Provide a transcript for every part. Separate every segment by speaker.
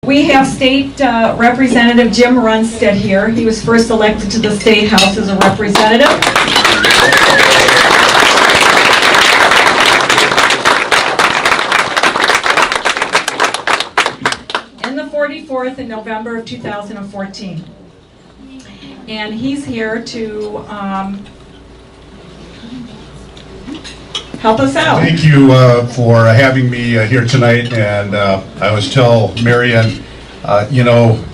Speaker 1: We have State Representative Jim Ramstad here. He was first elected to the State House as a representative. In the 44th in November of 2014. And he's here to help us out.
Speaker 2: Thank you for having me here tonight. And I always tell Marion, you know,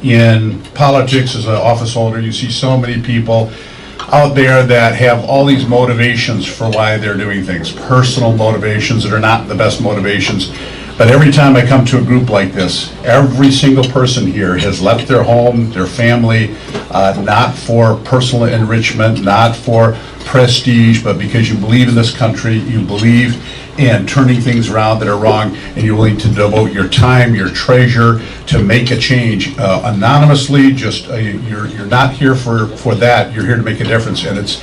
Speaker 2: in politics as an office holder, you see so many people out there that have all these motivations for why they're doing things, personal motivations that are not the best motivations. But every time I come to a group like this, every single person here has left their home, their family, not for personal enrichment, not for prestige, but because you believe in this country, you believe in turning things around that are wrong, and you're willing to devote your time, your treasure to make a change anonymously. Just you're not here for that. You're here to make a difference, and it's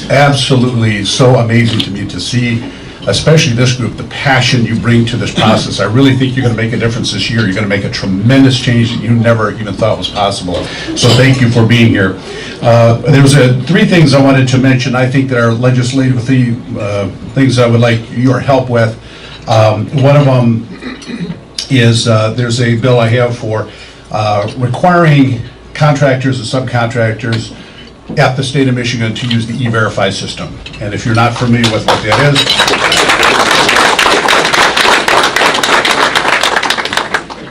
Speaker 2: absolutely so amazing to me to see, especially this group, the passion you bring to this process. I really think you're going to make a difference this year. You're going to make a tremendous change that you never even thought was possible. So thank you for being here. There was three things I wanted to mention. I think that are legislative things I would like your help with. One of them is there's a bill I have for requiring contractors and subcontractors at the state of Michigan to use the E-Verify system. And if you're not familiar with what that is,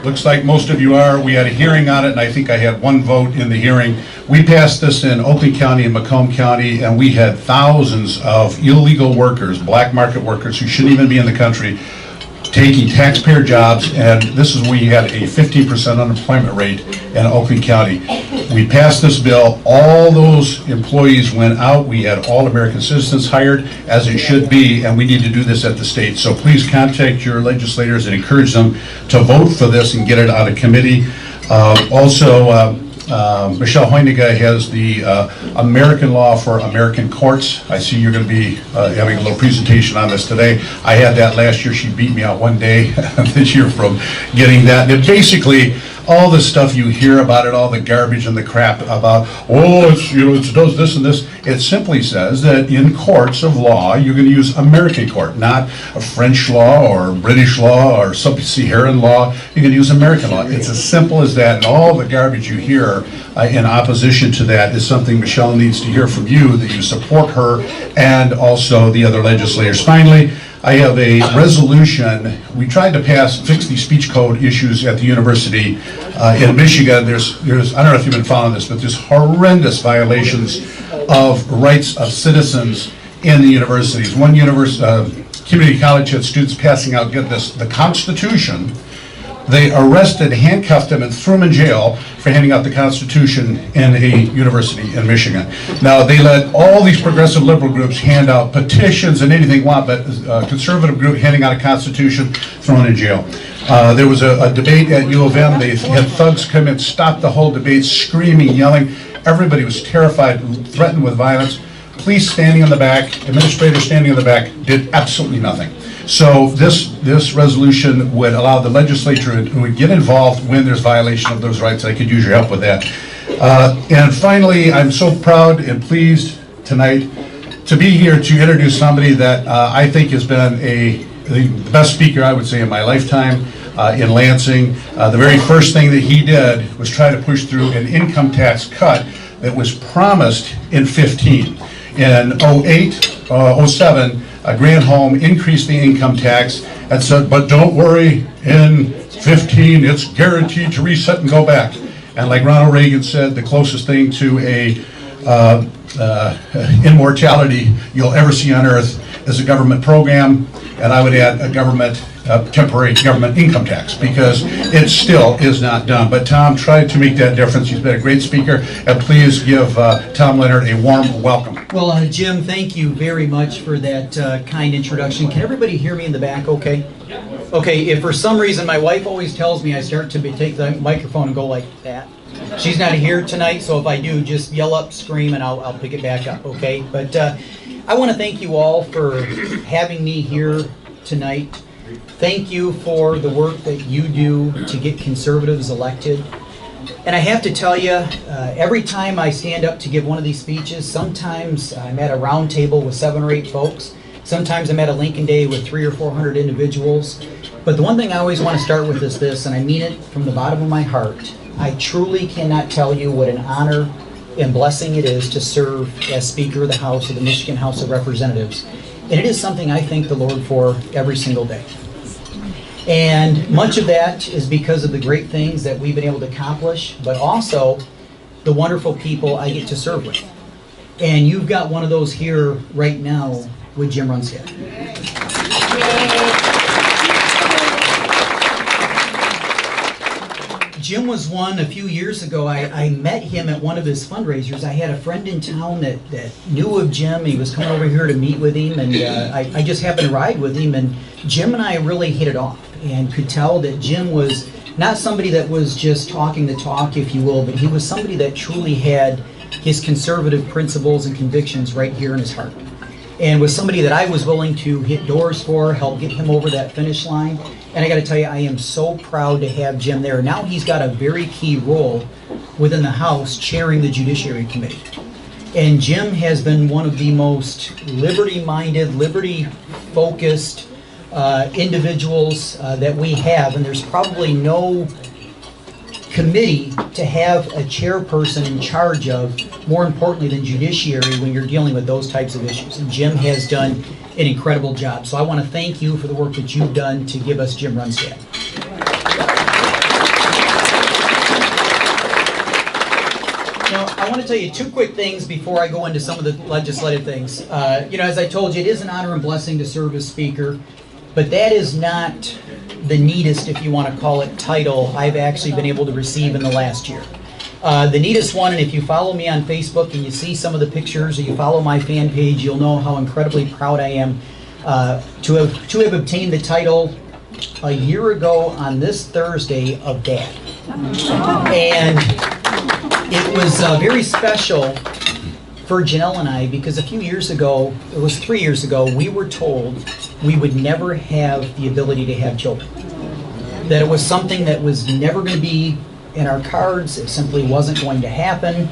Speaker 2: looks like most of you are. We had a hearing on it, and I think I had one vote in the hearing. We passed this in Oakland County and Macomb County, and we had thousands of illegal workers, black market workers who shouldn't even be in the country, taking taxpayer jobs, and this is where you had a 15% unemployment rate in Oakland County. We passed this bill, all those employees went out, we had all American citizens hired, as it should be, and we need to do this at the state. So please contact your legislators and encourage them to vote for this and get it out of committee. Michelle Hoyniga has the American Law for American Courts. I see you're going to be having a little presentation on this today. I had that last year. She beat me out one day this year from getting that. And basically, all the stuff you hear about it, all the garbage and the crap about, oh, it does this and this. It simply says that in courts of law, you're going to use American court, not a French law or British law or sub-Saharan law. You're going to use American law. It's as simple as that. And all the garbage you hear in opposition to that is something Michelle needs to hear from you, that you support her and also the other legislators. Finally, I have a resolution. We tried to fix the speech code issues at the university in Michigan. There's I don't know if you've been following this, but there's horrendous violations of rights of citizens in the universities. One community college had students passing out, get this, the Constitution. They arrested, handcuffed them, and threw them in jail for handing out the Constitution in a university in Michigan. Now, they let all these progressive liberal groups hand out petitions and anything they want, but a conservative group handing out a Constitution, thrown in jail. There was a debate at U of M. They had thugs come in, stop the whole debate, screaming, yelling. Everybody was terrified, threatened with violence. Police standing in the back, administrators standing in the back, did absolutely nothing. So this resolution would allow the legislature to get involved when there's violation of those rights. I could use your help with that. And finally, I'm so proud and pleased tonight to be here to introduce somebody that I think has been the best speaker, I would say, in my lifetime in Lansing. The very first thing that he did was try to push through an income tax cut that was promised in 15. In 08, 07, Granholm increased the income tax and said, but don't worry, in 15 it's guaranteed to reset and go back. And like Ronald Reagan said, the closest thing to a immortality you'll ever see on earth is a government program, and I would add a temporary government income tax, because it still is not done. But Tom tried to make that difference. He's been a great speaker, and please give Tom Leonard a warm welcome.
Speaker 3: Well, Jim, thank you very much for that kind introduction. Can everybody hear me in the back okay? Okay, if for some reason my wife always tells me I start to take the microphone and go like that. She's not here tonight, so if I do, just yell up, scream, and I'll pick it back up, okay? But I want to thank you all for having me here tonight. Thank you for the work that you do to get conservatives elected. And I have to tell you, every time I stand up to give one of these speeches, sometimes I'm at a round table with 7 or 8 folks. Sometimes I'm at a Lincoln Day with 300 or 400 individuals. But the one thing I always want to start with is this, and I mean it from the bottom of my heart. I truly cannot tell you what an honor and blessing it is to serve as Speaker of the House of the Michigan House of Representatives. And it is something I thank the Lord for every single day. And much of that is because of the great things that we've been able to accomplish, but also the wonderful people I get to serve with. And you've got one of those here right now with Jim Ramstad. Jim was one a few years ago. I met him at one of his fundraisers. I had a friend in town that knew of Jim. He was coming over here to meet with him, and I just happened to ride with him. And Jim and I really hit it off and could tell that Jim was not somebody that was just talking the talk, if you will, but he was somebody that truly had his conservative principles and convictions right here in his heart. And was somebody that I was willing to hit doors for, help get him over that finish line. And I got to tell you, I am so proud to have Jim there. Now he's got a very key role within the House chairing the Judiciary Committee. And Jim has been one of the most liberty-minded, liberty-focused individuals that we have. And there's probably no committee to have a chairperson in charge of, more importantly than judiciary, when you're dealing with those types of issues. And Jim has done an incredible job. So I want to thank you for the work that you've done to give us Jim Ramstad. Now, I want to tell you 2 quick things before I go into some of the legislative things. As I told you, it is an honor and blessing to serve as Speaker, but that is not the neatest, if you want to call it, title I've actually been able to receive in the last year. The neatest one, and if you follow me on Facebook and you see some of the pictures or you follow my fan page, you'll know how incredibly proud I am to have obtained the title a year ago on this Thursday of Dad. And it was very special for Janelle and I because a few years ago, it was 3 years ago, we were told we would never have the ability to have children. That it was something that was never going to be in our cards. It simply wasn't going to happen.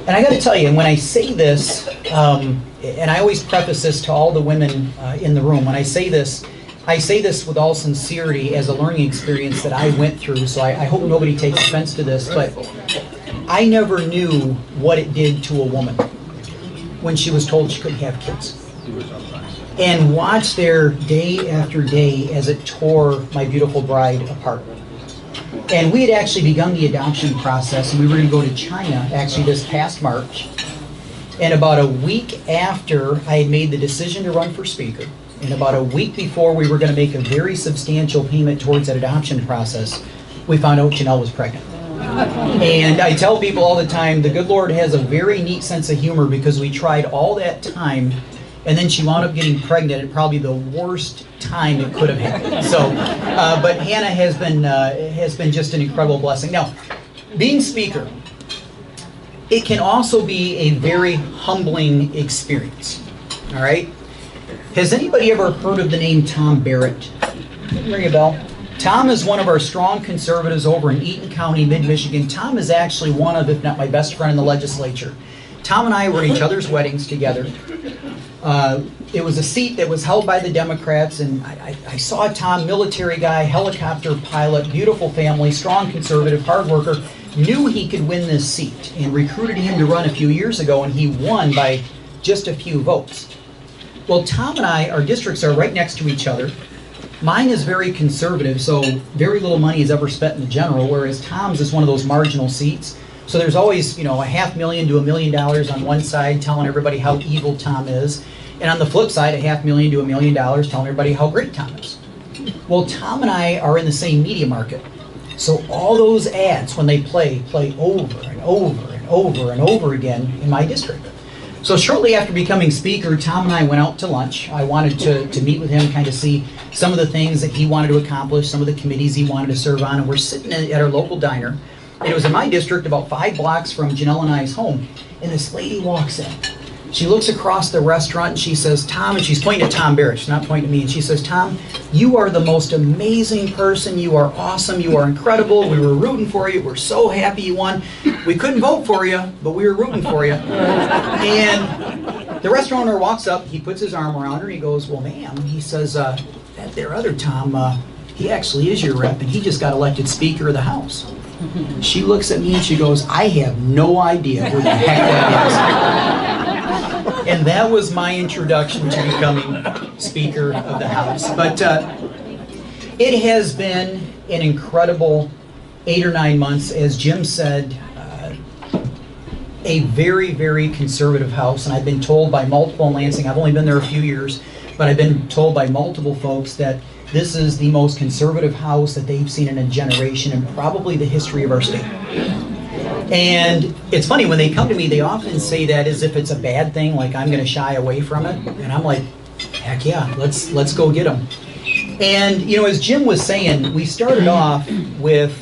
Speaker 3: And I got to tell you, and when I say this, and I always preface this to all the women in the room, when I say this with all sincerity as a learning experience that I went through, so I hope nobody takes offense to this, but I never knew what it did to a woman when she was told she couldn't have kids. And watched there day after day as it tore my beautiful bride apart. And we had actually begun the adoption process, and we were going to go to China actually this past March. And about a week after I had made the decision to run for Speaker, and about a week before we were going to make a very substantial payment towards that adoption process, we found out Janelle was pregnant. And I tell people all the time, the good Lord has a very neat sense of humor because we tried all that time, and then she wound up getting pregnant at probably the worst time it could have happened. So, but Hannah has been just an incredible blessing. Now, being Speaker, it can also be a very humbling experience. All right? Has anybody ever heard of the name Tom Barrett? Ring a bell? Tom is one of our strong conservatives over in Eaton County, mid-Michigan. Tom is actually one of, if not my best friend in the legislature. Tom and I were at each other's weddings together. It was a seat that was held by the Democrats, and I saw Tom, military guy, helicopter pilot, beautiful family, strong conservative, hard worker, knew he could win this seat and recruited him to run a few years ago, and he won by just a few votes. Well, Tom and I, our districts are right next to each other. Mine is very conservative, so very little money is ever spent in the general, whereas Tom's is one of those marginal seats. So there's always, $500,000 to $1 million on one side telling everybody how evil Tom is. And on the flip side, $500,000 to $1 million telling everybody how great Tom is. Well, Tom and I are in the same media market. So all those ads, when they play over and over and over and over again in my district. So shortly after becoming Speaker, Tom and I went out to lunch. I wanted to meet with him, kind of see some of the things that he wanted to accomplish, some of the committees he wanted to serve on. And we're sitting at our local diner. And it was in my district, about 5 blocks from Janelle and I's home. And this lady walks in. She looks across the restaurant and she says, Tom, and she's pointing at Tom Barrett, she's not pointing at me, and she says, Tom, you are the most amazing person, you are awesome, you are incredible, we were rooting for you, we're so happy you won. We couldn't vote for you, but we were rooting for you. And the restaurant owner walks up, he puts his arm around her, he goes, well, ma'am, he says, that there other Tom, he actually is your rep, and he just got elected Speaker of the House. She looks at me and she goes, I have no idea who the heck that is. And that was my introduction to becoming Speaker of the House. But it has been an incredible 8 or 9 months. As Jim said, a very, very conservative House. And I've been told by multiple in Lansing, I've only been there a few years, but I've been told by multiple folks that this is the most conservative House that they've seen in a generation and probably the history of our state. And it's funny, when they come to me, they often say that as if it's a bad thing, like I'm going to shy away from it. And I'm like, heck yeah, let's go get them. And, you know, as Jim was saying, we started off with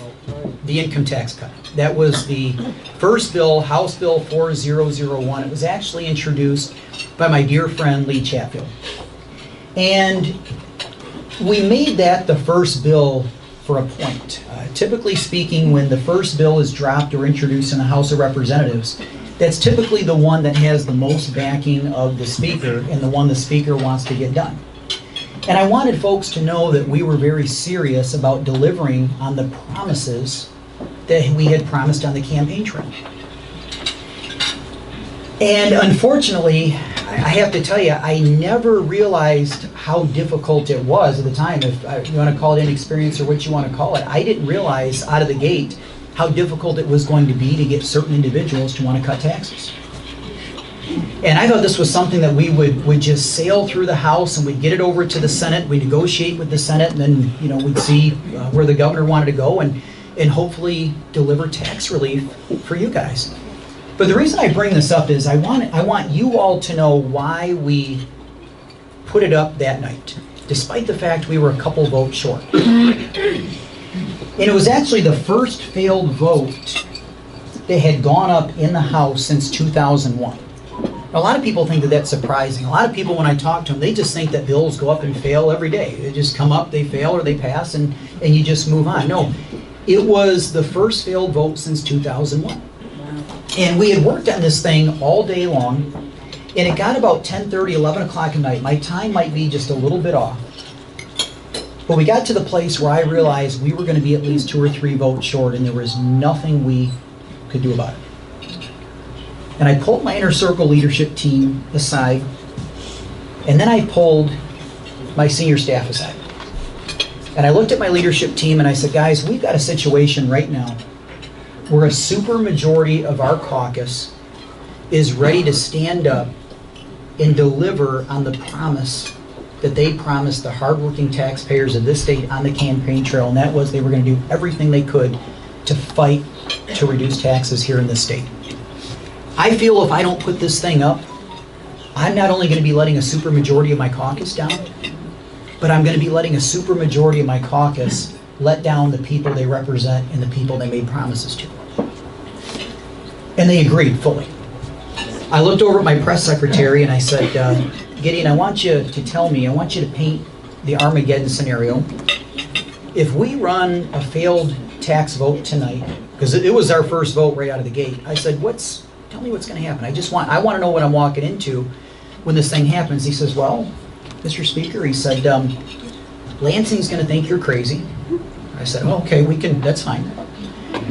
Speaker 3: the income tax cut. That was the first bill, House Bill 4001. It was actually introduced by my dear friend Lee Chatfield. And we made that the first bill for a point. Typically speaking, when the first bill is dropped or introduced in the House of Representatives, that's typically the one that has the most backing of the Speaker and the one the Speaker wants to get done. And I wanted folks to know that we were very serious about delivering on the promises that we had promised on the campaign trail. And unfortunately, I have to tell you, I never realized how difficult it was at the time. If you want to call it inexperience or what you want to call it, I didn't realize out of the gate how difficult it was going to be to get certain individuals to want to cut taxes. And I thought this was something that we would just sail through the House and we'd get it over to the Senate, we'd negotiate with the Senate, and then we'd see where the governor wanted to go and hopefully deliver tax relief for you guys. But the reason I bring this up is I want you all to know why we put it up that night, despite the fact we were a couple votes short. And it was actually the first failed vote that had gone up in the House since 2001. A lot of people think that that's surprising. A lot of people, when I talk to them, they just think that bills go up and fail every day. They just come up, they fail, or they pass, and you just move on. No, it was the first failed vote since 2001. And we had worked on this thing all day long, and it got about 10:30, 11 o'clock at night. My time might be just a little bit off. But we got to the place where I realized we were going to be at least 2 or 3 votes short, and there was nothing we could do about it. And I pulled my inner circle leadership team aside, and then I pulled my senior staff aside. And I looked at my leadership team and I said, guys, we've got a situation right now where a super majority of our caucus is ready to stand up and deliver on the promise that they promised the hardworking taxpayers of this state on the campaign trail, and that was they were going to do everything they could to fight to reduce taxes here in this state. I feel if I don't put this thing up, I'm not only going to be letting a super majority of my caucus down, but I'm going to be letting a super majority of my caucus let down the people they represent and the people they made promises to. And they agreed fully. I looked over at my press secretary and I said, Gideon, I want you to tell me, I want you to paint the Armageddon scenario. If we run a failed tax vote tonight, because it was our first vote right out of the gate, I said, tell me what's going to happen. I want to know what I'm walking into when this thing happens. He says, well, Mr. Speaker, he said, Lansing's going to think you're crazy. I said, oh, okay, that's fine.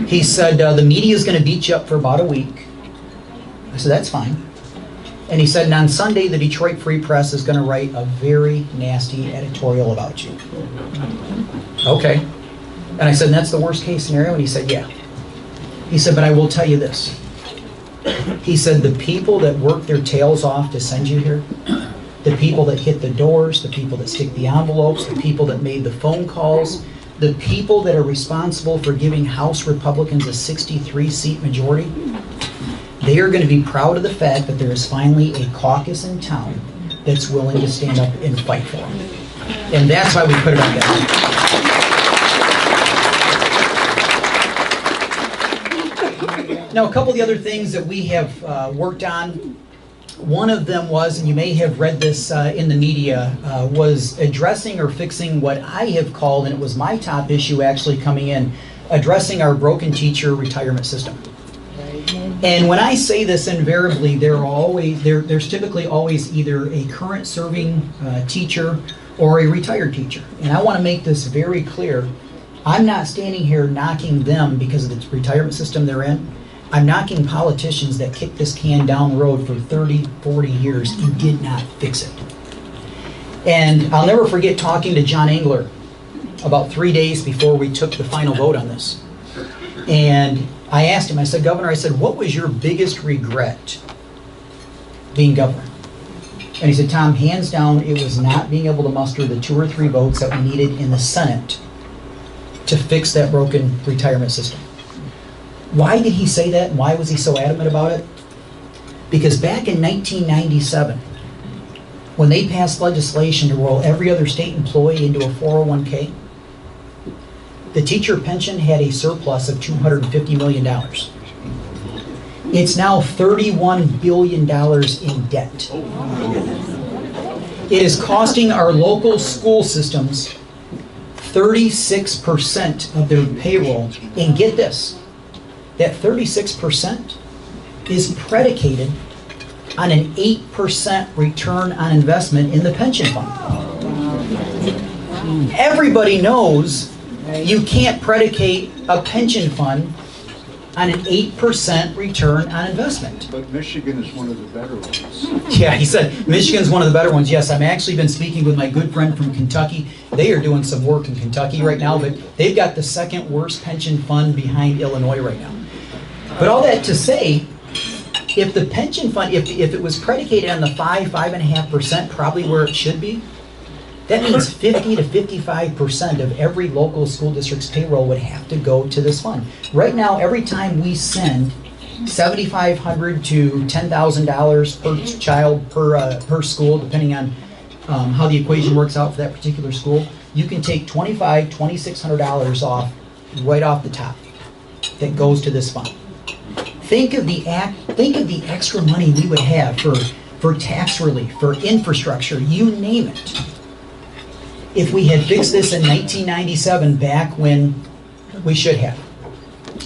Speaker 3: He said, the media's going to beat you up for about a week. I said, that's fine. And he said, and on Sunday, the Detroit Free Press is going to write a very nasty editorial about you. Okay. And I said, and that's the worst case scenario? And he said, yeah. He said, but I will tell you this. He said, the people that work their tails off to send you here, the people that hit the doors, the people that stick the envelopes, the people that made the phone calls, the people that are responsible for giving House Republicans a 63-seat majority, they are going to be proud of the fact that there is finally a caucus in town that's willing to stand up and fight for them. And that's why we put it on that. Now, a couple of the other things that we have worked on One of them was, and you may have read this in the media, was addressing or fixing what I have called, and it was my top issue actually coming in, addressing our broken teacher retirement system. And when I say this, invariably, there's typically always either a current serving teacher or a retired teacher. And I want to make this very clear. I'm not standing here knocking them because of the retirement system they're in. I'm knocking politicians that kicked this can down the road for 30, 40 years and did not fix it. And I'll never forget talking to John Engler about 3 days before we took the final vote on this. And I asked him, I said, Governor, I said, what was your biggest regret being governor? And he said, Tom, hands down, it was not being able to muster the 2 or 3 votes that we needed in the Senate to fix that broken retirement system. Why did he say that, and why was he so adamant about it? Because back in 1997, when they passed legislation to roll every other state employee into a 401k, the teacher pension had a surplus of $250 million. It's now $31 billion in debt. It is costing our local school systems 36% of their payroll. And get this, that 36% is predicated on an 8% return on investment in the pension fund. Everybody knows you can't predicate a pension fund on an 8% return on investment.
Speaker 4: But Michigan is one of the better ones.
Speaker 3: Yeah, he said Michigan's one of the better ones. Yes, I've actually been speaking with my good friend from Kentucky. They are doing some work in Kentucky right now, but they've got the second worst pension fund behind Illinois right now. But all that to say, if the pension fund, if it was predicated on the 5.5%, probably where it should be, that means 50 to 55% of every local school district's payroll would have to go to this fund. Right now, every time we send $7,500 to $10,000 per child per school, depending on how the equation works out for that particular school, you can take $2,500, $2,600 off right off the top that goes to this fund. Think of the extra money we would have for tax relief, for infrastructure, you name it, if we had fixed this in 1997 back when we should have.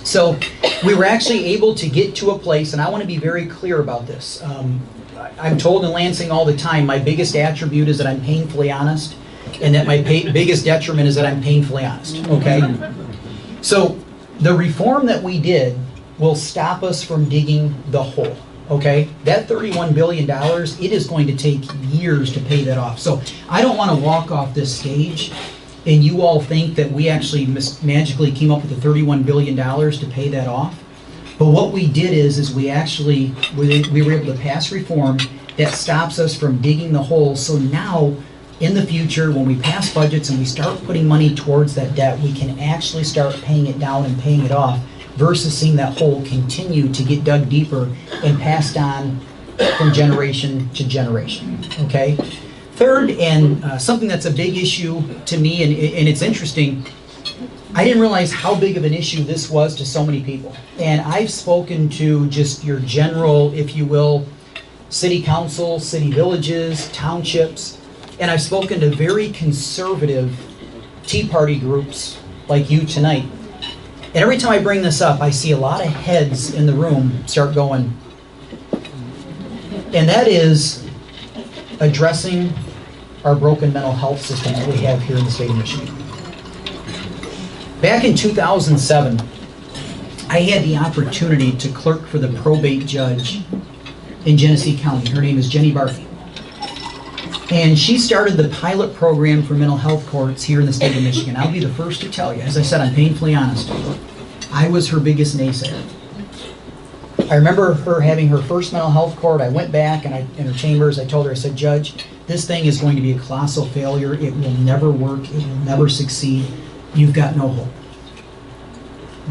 Speaker 3: So we were actually able to get to a place, and I want to be very clear about this. I'm told in Lansing all the time, my biggest attribute is that I'm painfully honest, and that my biggest detriment is that I'm painfully honest, okay? So the reform that we did will stop us from digging the hole, okay? That $31 billion, it is going to take years to pay that off. So I don't want to walk off this stage and you all think that we actually magically came up with the $31 billion to pay that off. But what we did is we were able to pass reform that stops us from digging the hole. So now, in the future, when we pass budgets and we start putting money towards that debt, we can actually start paying it down and paying it off, versus seeing that hole continue to get dug deeper and passed on from generation to generation, okay? Third, and something that's a big issue to me, and it's interesting, I didn't realize how big of an issue this was to so many people. And I've spoken to just your general, if you will, city council, city villages, townships, and I've spoken to very conservative Tea Party groups like you tonight. And every time I bring this up, I see a lot of heads in the room start going. And that is addressing our broken mental health system that we have here in the state of Michigan. Back in 2007, I had the opportunity to clerk for the probate judge in Genesee County. Her name is Jenny Barkey. And she started the pilot program for mental health courts here in the state of Michigan. I'll be the first to tell you, as I said, I'm painfully honest. I was her biggest naysayer. I remember her having her first mental health court. I went back and in her chambers, I told her, I said, Judge, this thing is going to be a colossal failure. It will never work. It will never succeed. You've got no hope.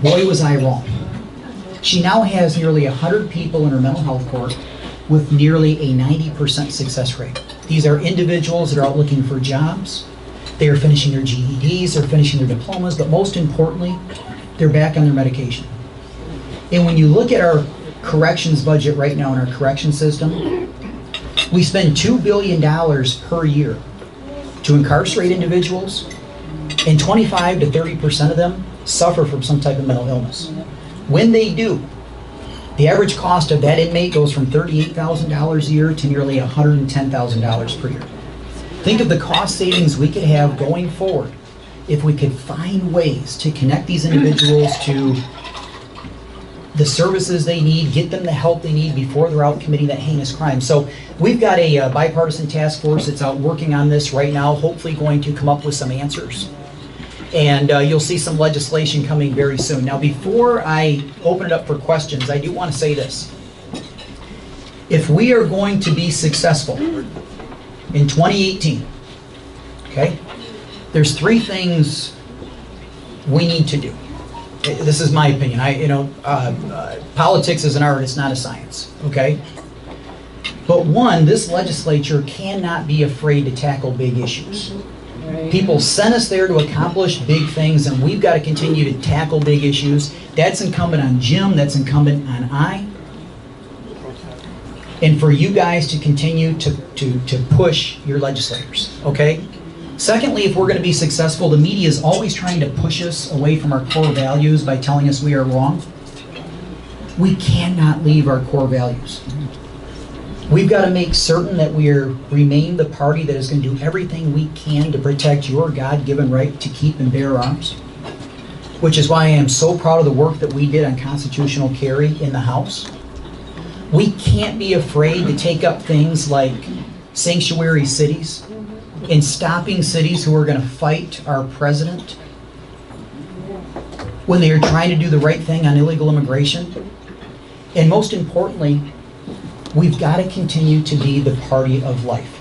Speaker 3: Boy, was I wrong. She now has nearly 100 people in her mental health court with nearly a 90% success rate. These are individuals that are out looking for jobs. They are finishing their GEDs, they're finishing their diplomas, but most importantly, they're back on their medication. And when you look at our corrections budget right now in our correction system, We spend $2 billion per year to incarcerate individuals, and 25 to 30% of them suffer from some type of mental illness. When they do, the average cost of that inmate goes from $38,000 a year to nearly $110,000 per year. Think of the cost savings we could have going forward if we could find ways to connect these individuals to the services they need, get them the help they need before they're out committing that heinous crime. So we've got a bipartisan task force that's out working on this right now, hopefully going to come up with some answers. And you'll see some legislation coming very soon. Now, before I open it up for questions, I do want to say this. If we are going to be successful in 2018, okay, there's 3 things we need to do. This is my opinion. Politics is an art, it's not a science, okay? But one, this legislature cannot be afraid to tackle big issues. People sent us there to accomplish big things, and we've got to continue to tackle big issues. That's incumbent on Jim, that's incumbent on I. And for you guys to continue to push your legislators, okay? Secondly, if we're going to be successful, the media is always trying to push us away from our core values by telling us we are wrong. We cannot leave our core values. We've got to make certain that we remain the party that is going to do everything we can to protect your God-given right to keep and bear arms, which is why I am so proud of the work that we did on constitutional carry in the House. We can't be afraid to take up things like sanctuary cities and stopping cities who are going to fight our president when they are trying to do the right thing on illegal immigration. And most importantly, we've got to continue to be the party of life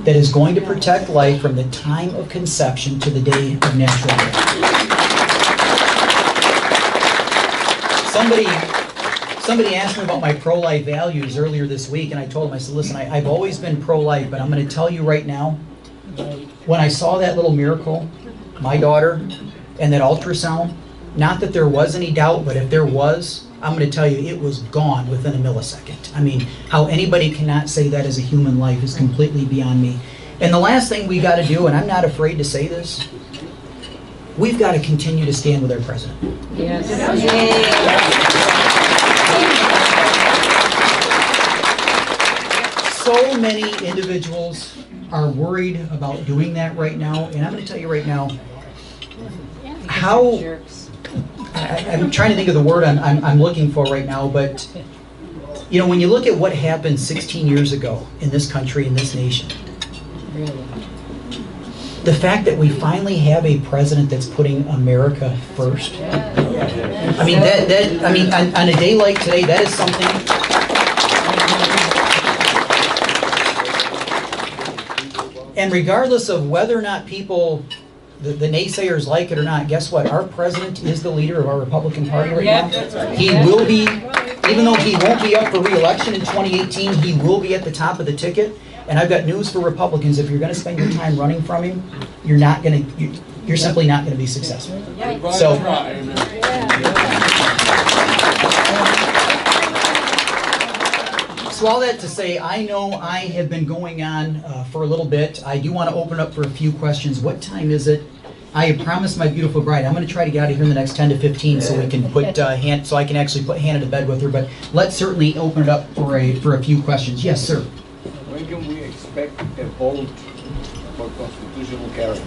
Speaker 3: that is going to protect life from the time of conception to the day of natural death. Somebody asked me about my pro-life values earlier this week, and I told them, I said, listen, I've always been pro-life, but I'm going to tell you right now, when I saw that little miracle, my daughter, and that ultrasound, not that there was any doubt, but if there was, I'm going to tell you, it was gone within a millisecond. I mean, how anybody cannot say that as a human life is completely beyond me. And the last thing we got to do, and I'm not afraid to say this, we've got to continue to stand with our president.
Speaker 5: Yes.
Speaker 3: So many individuals are worried about doing that right now, and I'm going to tell you right now, how, I'm trying to think of the word I'm looking for right now, but you know, when you look at what happened 16 years ago in this country, in this nation, the fact that we finally have a president that's putting America first. I mean, on a day like today, that is something. And regardless of whether or not people, the naysayers like it or not, guess what? Our president is the leader of our Republican Party right now. He will be, even though he won't be up for re-election in 2018, he will be at the top of the ticket. And I've got news for Republicans: if you're going to spend your time running from him, you're not going to. You're simply not going to be successful. So. So all that to say, I know I have been going on for a little bit. I do want to open up for a few questions. What time is it? I have promised my beautiful bride I'm going to try to get out of here in the next 10 to 15 so we can put so I can actually put Hannah to bed with her. But let's certainly open it up for a few questions. Yes, sir.
Speaker 6: When can we expect a vote for constitutional carry?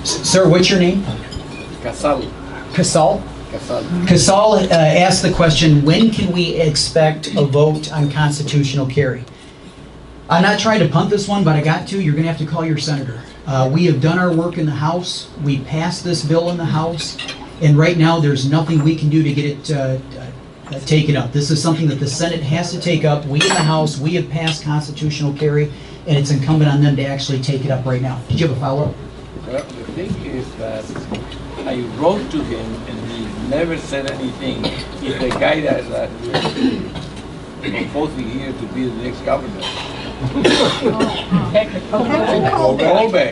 Speaker 3: Sir, what's your name?
Speaker 6: Casal.
Speaker 3: Casal? Casal asked the question, when can we expect a vote on constitutional carry? I'm not trying to punt this one, but I got to. You're going to have to call your senator. We have done our work in the House. We passed this bill in the House. And right now, there's nothing we can do to get it taken up. This is something that the Senate has to take up. We in the House, we have passed constitutional carry, and it's incumbent on them to actually take it up right now. Did you have a follow-up?
Speaker 6: Well, the thing is that I wrote to him, and he never said anything. He's the guy that proposing here to be the next governor.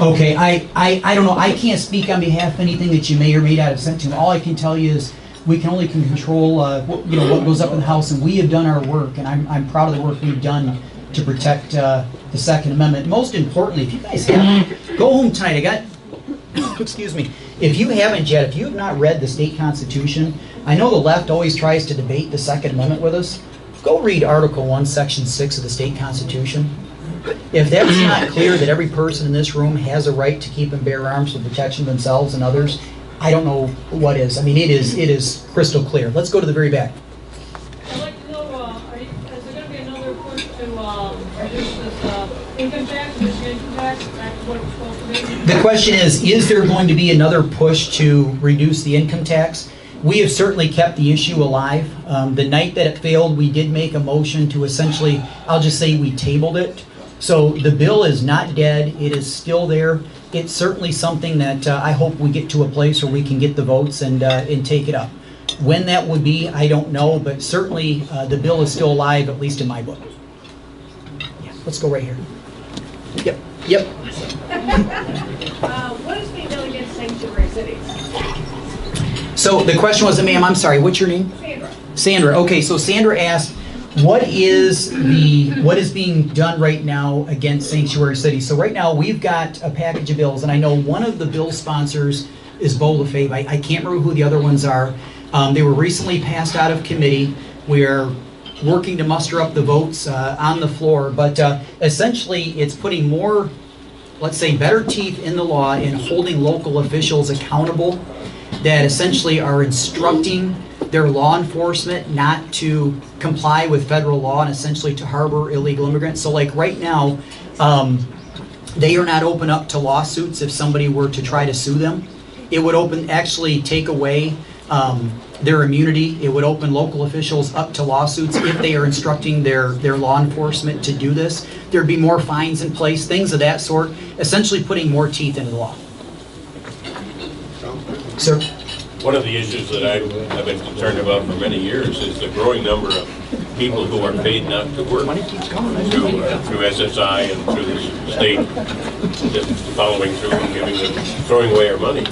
Speaker 3: Okay, I don't know. I can't speak on behalf of anything that you may or may not have sent to him. All I can tell you is we can only control what goes up in the House, and we have done our work, and I'm proud of the work we've done to protect the Second Amendment. Most importantly, if you guys haven't, go home tonight. I got, excuse me, if you haven't yet, if you have not read the state constitution, I know the left always tries to debate the Second Amendment with us. Go read Article 1, Section 6 of the state constitution. If that's not clear that every person in this room has a right to keep and bear arms for protection of themselves and others, I don't know what is. I mean, it is crystal clear. Let's go to the very back.
Speaker 5: I'd like to know, is there going to be another push to reduce this income tax, Michigan income tax, back to what it's supposed to be?
Speaker 3: The question is there going to be another push to reduce the income tax? We have certainly kept the issue alive. The night that it failed, we did make a motion to essentially, I'll just say we tabled it. So the bill is not dead. It is still there. It's certainly something that I hope we get to a place where we can get the votes and take it up. When that would be, I don't know, but certainly the bill is still alive, at least in my book. Yeah, let's go right here. Yep.
Speaker 5: What is being done against sanctuary cities?
Speaker 3: So the question was, ma'am, I'm sorry, what's your name?
Speaker 5: Sandra.
Speaker 3: Sandra. Okay, so Sandra asked, what is being done right now against sanctuary cities? So right now we've got a package of bills, and I know one of the bill sponsors is Bo LaFave. I can't remember who the other ones are. They were recently passed out of committee. We're working to muster up the votes on the floor, but essentially it's putting more, let's say, better teeth in the law in holding local officials accountable that essentially are instructing their law enforcement not to comply with federal law and essentially to harbor illegal immigrants. So like right now, they are not open up to lawsuits if somebody were to try to sue them. It would actually take away their immunity. It would open local officials up to lawsuits if they are instructing their law enforcement to do this. There'd be more fines in place, things of that sort, essentially putting more teeth into the law. Sir?
Speaker 7: One of the issues that I've been concerned about for many years is the growing number of people who are paid not to work through SSI and through the state just following through and throwing away our money.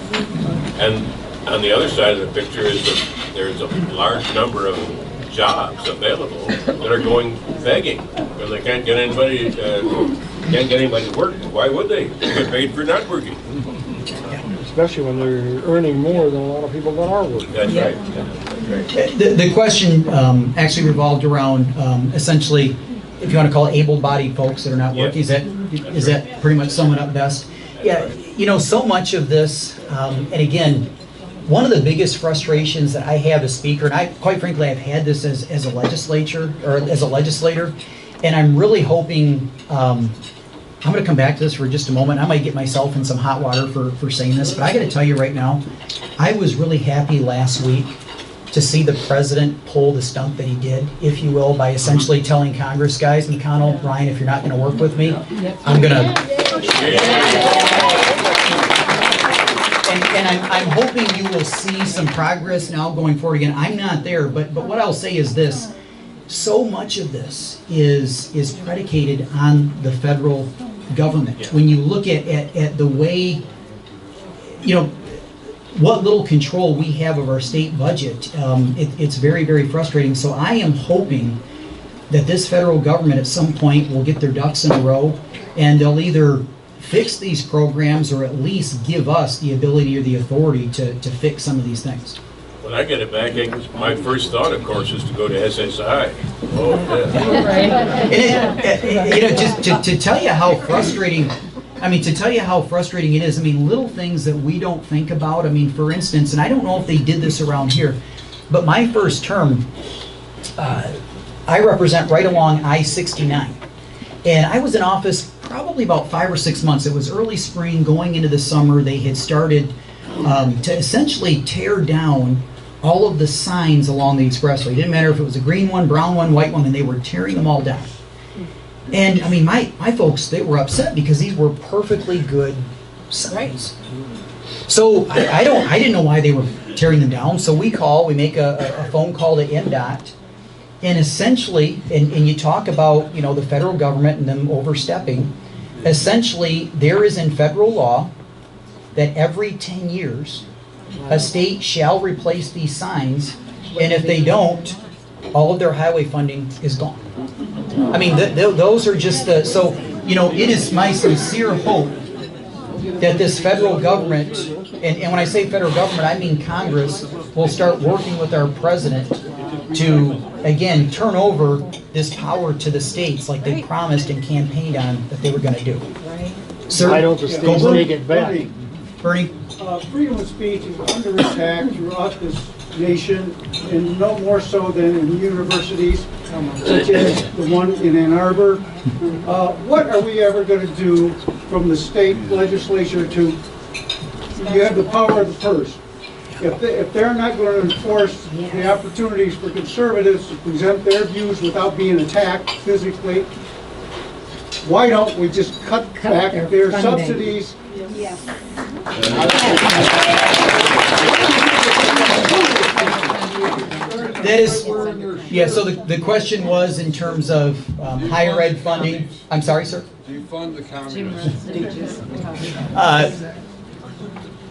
Speaker 7: And on the other side of the picture is that there's a large number of jobs available that are going begging because they can't get anybody to work. Why would they? They get paid for not working.
Speaker 8: Especially when they're earning more than a lot of people that are working.
Speaker 7: That's right.
Speaker 3: The question actually revolved around essentially, if you want to call it able-bodied folks that are not working.
Speaker 7: Yeah.
Speaker 3: Is that pretty much sum it up best? Yeah, you know, so much of this, and again, one of the biggest frustrations that I have as speaker, and I quite frankly I've had this as a legislator, and I'm really hoping. I'm going to come back to this for just a moment. I might get myself in some hot water for saying this, but I got to tell you right now, I was really happy last week to see the president pull the stunt that he did, if you will, by essentially telling Congress, guys, McConnell, Ryan, if you're not going to work with me, I'm going to... And I'm hoping you will see some progress now going forward. Again, I'm not there, but what I'll say is this. So much of this is predicated on the federal government. Yeah. When you look at the way, you know, what little control we have of our state budget, it's very, very frustrating. So I am hoping that this federal government at some point will get their ducks in a row and they'll either fix these programs or at least give us the ability or the authority to fix some of these things.
Speaker 7: When I get it back, my first thought, of course, is to go to SSI. Oh, yeah.
Speaker 3: And you know, just to tell you how frustrating, it is, I mean, little things that we don't think about. I mean, for instance, and I don't know if they did this around here, but my first term, I represent right along I-69. And I was in office probably about 5 or 6 months. It was early spring, going into the summer. They had started to essentially tear down all of the signs along the expressway. It didn't matter if it was a green one, brown one, white one, and they were tearing them all down. And I mean, my folks, they were upset because these were perfectly good signs. So I didn't know why they were tearing them down. So we make a phone call to NDOT, and essentially, and you talk about, you know, the federal government and them overstepping. Essentially, there is in federal law that every 10 years, a state shall replace these signs, and if they don't, all of their highway funding is gone. I mean, those are just the, so, you know, it is my sincere hope that this federal government, and when I say federal government, I mean Congress, will start working with our president to, again, turn over this power to the states like they promised and campaigned on that they were going to do. Sir,
Speaker 8: Why don't the
Speaker 3: go
Speaker 8: states take it back?
Speaker 3: Bernie?
Speaker 9: Freedom of speech is under attack throughout this nation, and no more so than in universities, such as the one in Ann Arbor. What are we ever going to do from the state legislature to, you have the power of the purse. If they're not going to enforce the opportunities for conservatives to present their views without being attacked physically, why don't we just cut back their subsidies?
Speaker 3: That is, yeah, so the question was in terms of higher ed funding. I'm sorry, sir?
Speaker 4: Defund the communists.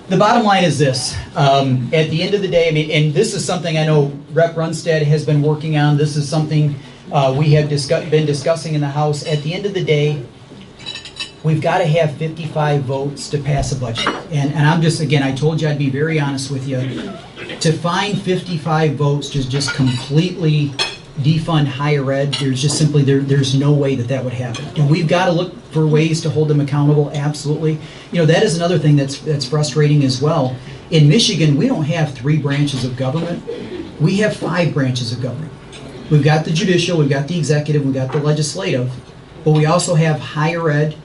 Speaker 3: The bottom line is this. At the end of the day, I mean, and this is something I know Rep. Runstad has been working on. This is something we have been discussing in the House. At the end of the day, we've got to have 55 votes to pass a budget. And I'm just, again, I told you I'd be very honest with you. To find 55 votes to just completely defund higher ed, there's just simply, there's no way that would happen. And we've got to look for ways to hold them accountable, absolutely. You know, that is another thing that's frustrating as well. In Michigan, we don't have 3 branches of government. We have 5 branches of government. We've got the judicial, we've got the executive, we've got the legislative, but we also have higher ed,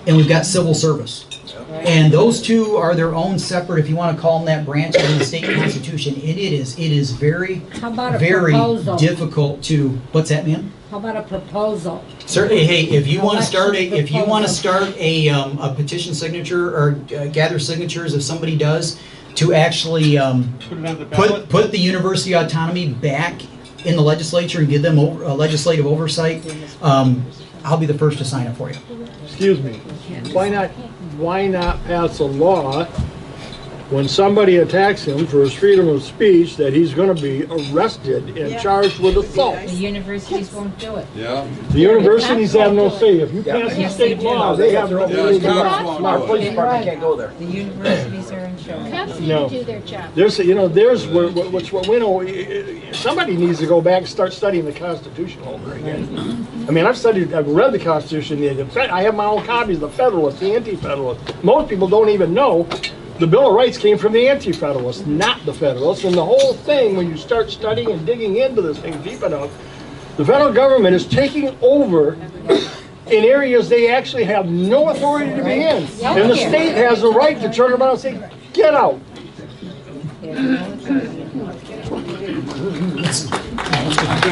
Speaker 3: and we've got civil service. And those two are their own separate, if you want to call them that, branch of the state constitution. And it is very, very difficult to. What's that, ma'am?
Speaker 10: How about a proposal?
Speaker 3: Certainly. Hey, if you want to start a petition signature or gather signatures, if somebody does, to actually put the university autonomy back in the legislature and give them legislative oversight, I'll be the first to sign up for you.
Speaker 8: Excuse me. Why not pass a law when somebody attacks him for his freedom of speech that he's going to be arrested and charged with assault?
Speaker 10: The universities won't do it.
Speaker 4: Yeah.
Speaker 8: The universities have no say. If you pass a state law, they have no say.
Speaker 11: Our police department can't go there.
Speaker 10: The universities are in charge.
Speaker 11: Cops need
Speaker 8: No.
Speaker 11: to do their job.
Speaker 8: There's, you know, somebody needs to go back and start studying the Constitution over again. I mean, I've read the Constitution. I have my own copies, the Federalist, the Anti-Federalist. Most people don't even know the Bill of Rights came from the Anti-Federalists, not the Federalists. And the whole thing, when you start studying and digging into this thing deep enough, the federal government is taking over in areas they actually have no authority to be in. And the state has the right to turn around and say, get out.
Speaker 4: I'm going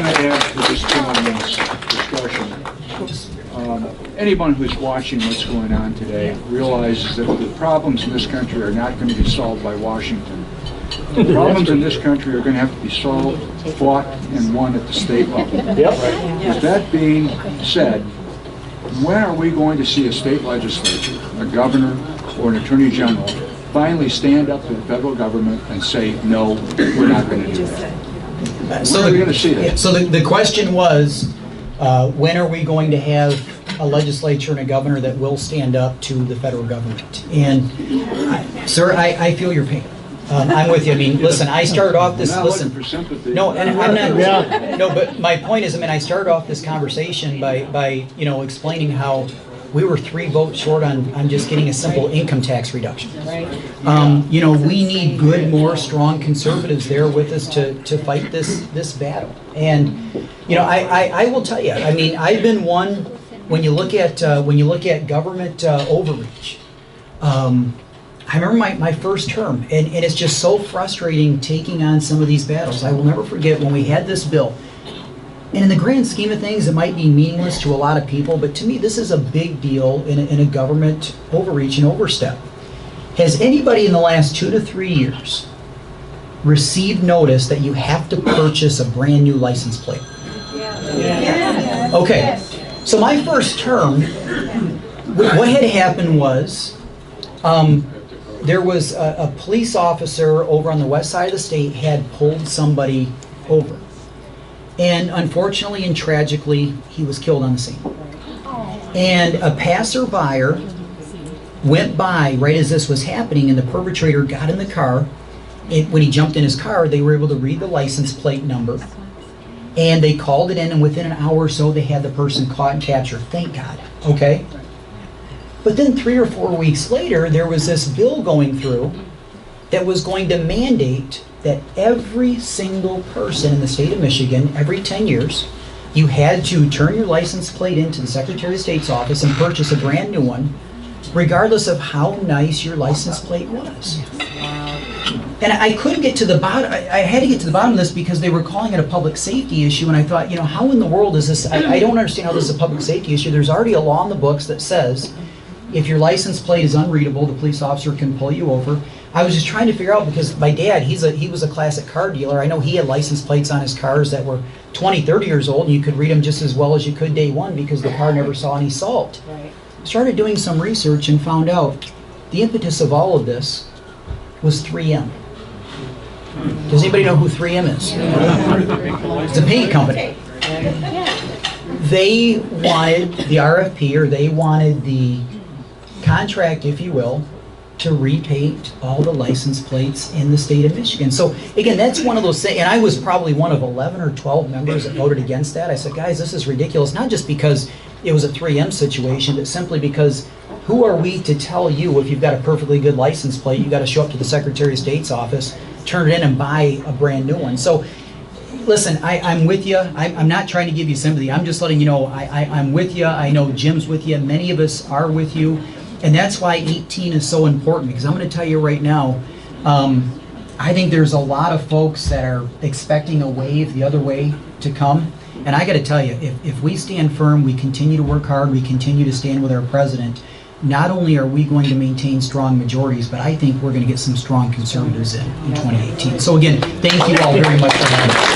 Speaker 4: to add to this gentleman's discussion. Anyone who's watching what's going on today realizes that the problems in this country are not going to be solved by Washington. The problems in this country are going to have to be solved, fought, and won at the state level. With that being said, when are we going to see a state legislature, a governor, or an attorney general finally stand up to the federal government and say, no, we're not going to do that? When are we going to see that?
Speaker 3: So the question was, when are we going to have a legislature and a governor that will stand up to the federal government? And, sir, I feel your pain. I'm with you. I mean, listen, I started off this, listen. No, and I'm not, no, but my point is, I mean, I started off this conversation by explaining how we were 3 votes short on just getting a simple income tax reduction. We need good, more strong conservatives there with us to fight this battle. And I will tell you, I mean, I've been one when you look at government overreach. I remember my first term, and it's just so frustrating taking on some of these battles. I will never forget when we had this bill. And in the grand scheme of things, it might be meaningless to a lot of people, but to me, this is a big deal in a government overreach and overstep. Has anybody in the last 2 to 3 years received notice that you have to purchase a brand new license plate? Yeah. Okay. So my first term, what had happened was, there was a police officer over on the west side of the state had pulled somebody over. And unfortunately and tragically, he was killed on the scene. And a passerby went by right as this was happening, and the perpetrator got in the car. When he jumped in his car, they were able to read the license plate number, and they called it in, and within an hour or so, they had the person caught and captured. Thank God, okay? But then 3 or 4 weeks later, there was this bill going through that was going to mandate that every single person in the state of Michigan, every 10 years, you had to turn your license plate into the Secretary of State's office and purchase a brand new one, regardless of how nice your license plate was. And I couldn't get to the bottom, I had to get to the bottom of this because they were calling it a public safety issue, and I thought, you know, how in the world is this, I don't understand how this is a public safety issue. There's already a law in the books that says if your license plate is unreadable, the police officer can pull you over. I was just trying to figure out, because my dad, he was a classic car dealer. I know he had license plates on his cars that were 20, 30 years old, and you could read them just as well as you could day one because the car never saw any salt.
Speaker 10: Right.
Speaker 3: Started doing some research and found out the impetus of all of this was 3M. Does anybody know who 3M is? It's a paint company. They wanted the RFP, or they wanted the contract, if you will, to repaint all the license plates in the state of Michigan. So again, that's one of those things, and I was probably one of 11 or 12 members that voted against that. I said, guys, this is ridiculous, not just because it was a 3M situation, but simply because who are we to tell you if you've got a perfectly good license plate, you got to show up to the Secretary of State's office, turn it in, and buy a brand new one. So listen, I'm with you. I'm not trying to give you sympathy. I'm just letting you know I'm with you. I know Jim's with you. Many of us are with you. And that's why 18 is so important, because I'm going to tell you right now, I think there's a lot of folks that are expecting a wave the other way to come. And I got to tell you, if we stand firm, we continue to work hard, we continue to stand with our president, not only are we going to maintain strong majorities, but I think we're going to get some strong conservatives in 2018. So again, thank you all very much for having me.